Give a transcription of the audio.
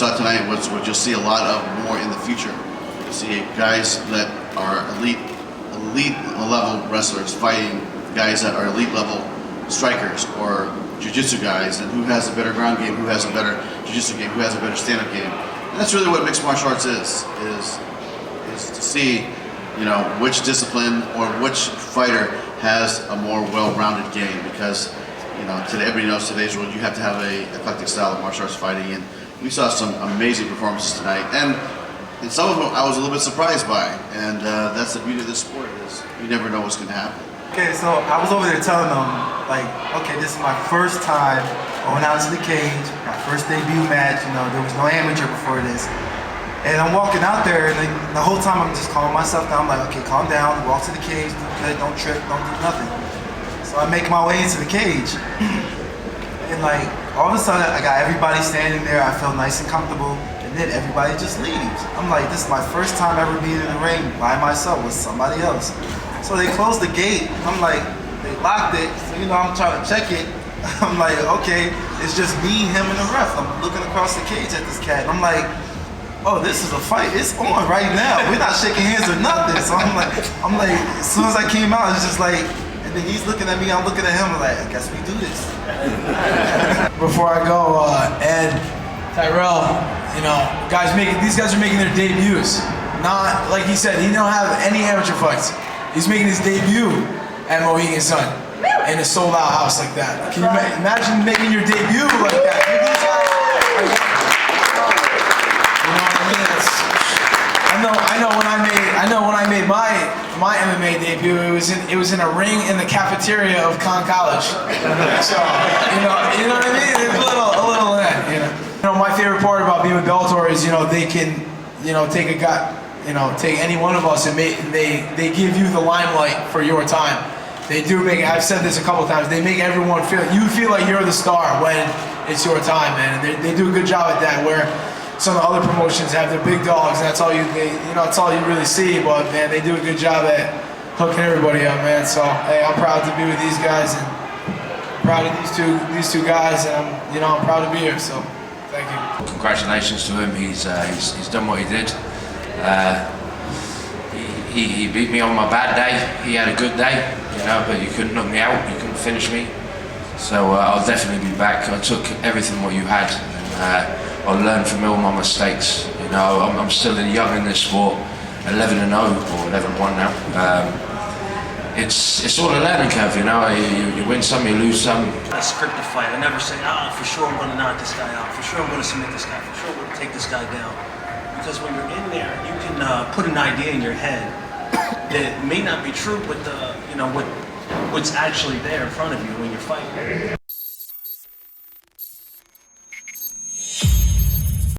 saw tonight was what you'll see a lot of more in the future. You'll see guys that are elite level wrestlers fighting guys that are elite level strikers or jiu-jitsu guys, and who has a better ground game, who has a better jiu-jitsu game, who has a better stand-up game. And that's really what mixed martial arts is to see, you know, which discipline or which fighter has a more well-rounded game, because, you know, today everybody knows today's world you have to have a eclectic style of martial arts fighting, and we saw some amazing performances tonight, and some of them I was a little bit surprised by, and that's the beauty of this sport, is you never know what's going to happen. Okay, so I was over there telling them, like, okay, this is my first time going out to the cage, my first debut match, you know, there was no amateur before this. And I'm walking out there, and the whole time I'm just calming myself down. I'm like, okay, calm down, walk to the cage, do good, don't trip, don't do nothing. So I make my way into the cage. And like, all of a sudden, I got everybody standing there, I felt nice and comfortable, and then everybody just leaves. I'm like, this is my first time ever being in the ring by myself with somebody else. So they closed the gate. I'm like, they locked it. So, you know, I'm trying to check it. I'm like, okay, it's just me, him, and the ref. I'm looking across the cage at this cat. I'm like, oh, this is a fight. It's on right now. We're not shaking hands or nothing. So I'm like, as soon as I came out, it's just like, and then he's looking at me, I'm looking at him. I'm like, I guess we do this. Before I go, Ed, Tyrell, you know, these guys are making their debuts. Not, like he said, he don't have any amateur fights. He's making his debut at Mohegan Sun in a sold-out house like that. Can you imagine making your debut like that? You know what I mean? I know when I made my MMA debut, it was in a ring in the cafeteria of Conn College. So you know what I mean? It's a little you know. You know, my favorite part about being with Bellator is, you know, they can, you know, take a guy. You know, take any one of us and they give you the limelight for your time. They do make, I've said this a couple of times, they make everyone feel like you're the star when it's your time, man. And they do a good job at that, where some of the other promotions have their big dogs, and that's all you really see. But man, they do a good job at hooking everybody up, man. So hey, I'm proud to be with these guys, and I'm proud of these two guys, and I'm proud to be here. So thank you. Congratulations to him. He's done what he did. He beat me on my bad day. He had a good day, you know, but you couldn't knock me out, you couldn't finish me. So I'll definitely be back. I took everything what you had, and I'll learn from all my mistakes. You know, I'm still young in this sport, 11-0 or 11-1 now. It's all a learning curve, you know. You win some, you lose some. I script a fight. I never say, for sure I'm going to knock this guy out. For sure I'm going to submit this guy. For sure I'm going to take this guy down. Because when you're in there, you can put an idea in your head that may not be true, but what's actually there in front of you when you're fighting.